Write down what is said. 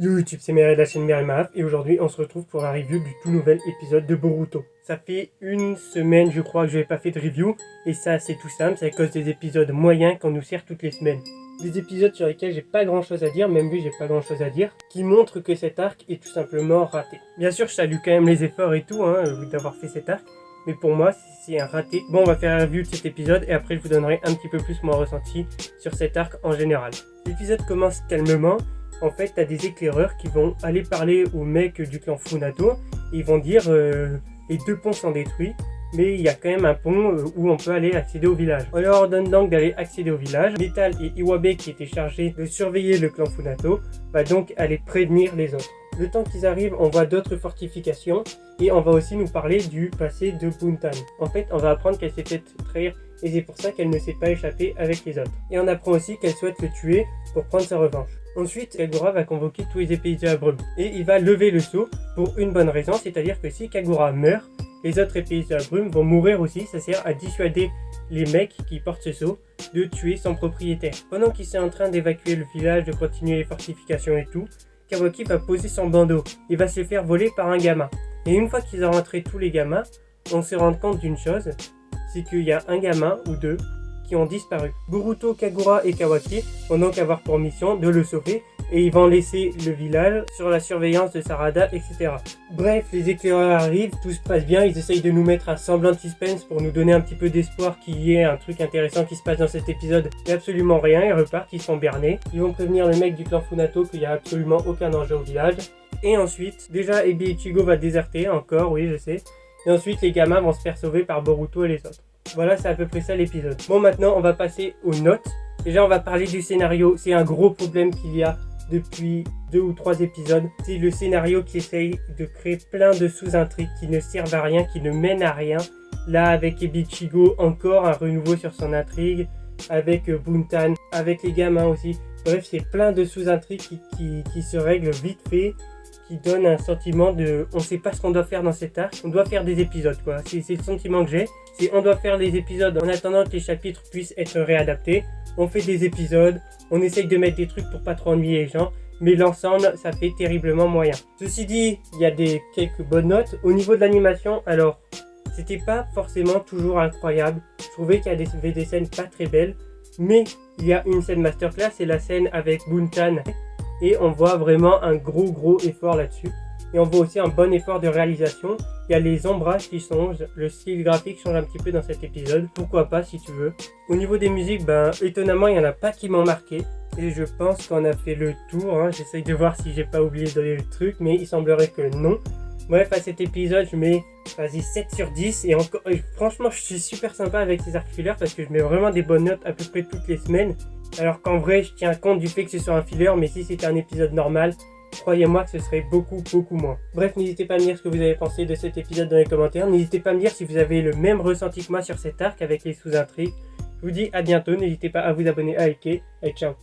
Yo YouTube, c'est Mireille de la chaîne Mireille Maraf et aujourd'hui on se retrouve pour la review du tout nouvel épisode de Boruto. Ça fait une semaine je crois que je n'avais pas fait de review et ça c'est tout simple, c'est à cause des épisodes moyens qu'on nous sert toutes les semaines. Des épisodes sur lesquels j'ai pas grand chose à dire, même lui j'ai pas grand chose à dire, qui montrent que cet arc est tout simplement raté. Bien sûr je salue quand même les efforts et tout d'avoir fait cet arc, mais pour moi c'est un raté. Bon, on va faire la review de cet épisode et après je vous donnerai un petit peu plus mon ressenti sur cet arc en général. L'épisode commence calmement. En fait, t'as des éclaireurs qui vont aller parler aux mecs du clan Funato. Ils vont dire les deux ponts sont détruits, mais il y a quand même un pont où on peut aller accéder au village. On leur ordonne donc d'aller accéder au village. Metal et Iwabe, qui étaient chargés de surveiller le clan Funato, va donc aller prévenir les autres. Le temps qu'ils arrivent, on voit d'autres fortifications et on va aussi nous parler du passé de Buntan. En fait, on va apprendre qu'elle s'est fait trahir et c'est pour ça qu'elle ne s'est pas échappée avec les autres. Et on apprend aussi qu'elle souhaite le tuer pour prendre sa revanche. Ensuite, Kagura va convoquer tous les épéistes de la brume et il va lever le sceau pour une bonne raison, c'est-à-dire que si Kagura meurt, les autres épéistes de la brume vont mourir aussi. Ça sert à dissuader les mecs qui portent ce sceau de tuer son propriétaire. Pendant qu'il est en train d'évacuer le village, de continuer les fortifications et tout, Kawaki va poser son bandeau. Il va se faire voler par un gamin. Et une fois qu'ils ont rentré tous les gamins, on se rend compte d'une chose, c'est qu'il y a un gamin ou deux qui ont disparu. Boruto, Kagura et Kawaki vont donc avoir pour mission de le sauver et ils vont laisser le village sur la surveillance de Sarada, etc. Bref, les éclaireurs arrivent, tout se passe bien, ils essayent de nous mettre un semblant de suspense pour nous donner un petit peu d'espoir qu'il y ait un truc intéressant qui se passe dans cet épisode. Il n'y a absolument rien, ils repartent, ils sont bernés. Ils vont prévenir le mec du clan Funato qu'il n'y a absolument aucun danger au village. Et ensuite, déjà Ebi Ichigo va déserter, encore, oui je sais. Et ensuite les gamins vont se faire sauver par Boruto et les autres. Voilà, c'est à peu près ça l'épisode. Bon, maintenant on va passer aux notes. Déjà on va parler du scénario, c'est un gros problème qu'il y a depuis 2 ou 3 épisodes. C'est le scénario qui essaye de créer plein de sous-intrigues qui ne servent à rien, qui ne mènent à rien. Là avec Ebi Ichigo, encore un renouveau sur son intrigue, avec Buntan, avec les gamins aussi. Bref, c'est plein de sous-intrigues qui se règlent vite fait, qui donnent un sentiment de on sait pas ce qu'on doit faire dans cet arc, on doit faire des épisodes quoi. C'est le sentiment que j'ai, c'est on doit faire des épisodes en attendant que les chapitres puissent être réadaptés. On fait des épisodes, on essaye de mettre des trucs pour pas trop ennuyer les gens, mais l'ensemble ça fait terriblement moyen. Ceci dit, il y a quelques bonnes notes. Au niveau de l'animation, alors c'était pas forcément toujours incroyable, je trouvais qu'il y avait des scènes pas très belles, mais il y a une scène masterclass, c'est la scène avec Buntan. Et on voit vraiment un gros effort là-dessus. Et on voit aussi un bon effort de réalisation. Il y a les ombrages qui changent, le style graphique change un petit peu dans cet épisode. Pourquoi pas si tu veux. Au niveau des musiques, étonnamment il n'y en a pas qui m'ont marqué. Et je pense qu'on a fait le tour. J'essaye de voir si j'ai pas oublié de donner le truc, mais il semblerait que non. Bref, à cet épisode, je mets 7 sur 10. Et encore, franchement, je suis super sympa avec ces arcs fillers parce que je mets vraiment des bonnes notes à peu près toutes les semaines. Alors qu'en vrai, je tiens compte du fait que ce soit un filler, mais si c'était un épisode normal, croyez-moi que ce serait beaucoup moins. Bref, n'hésitez pas à me dire ce que vous avez pensé de cet épisode dans les commentaires. N'hésitez pas à me dire si vous avez le même ressenti que moi sur cet arc avec les sous-intrigues. Je vous dis à bientôt, n'hésitez pas à vous abonner, à liker, et ciao.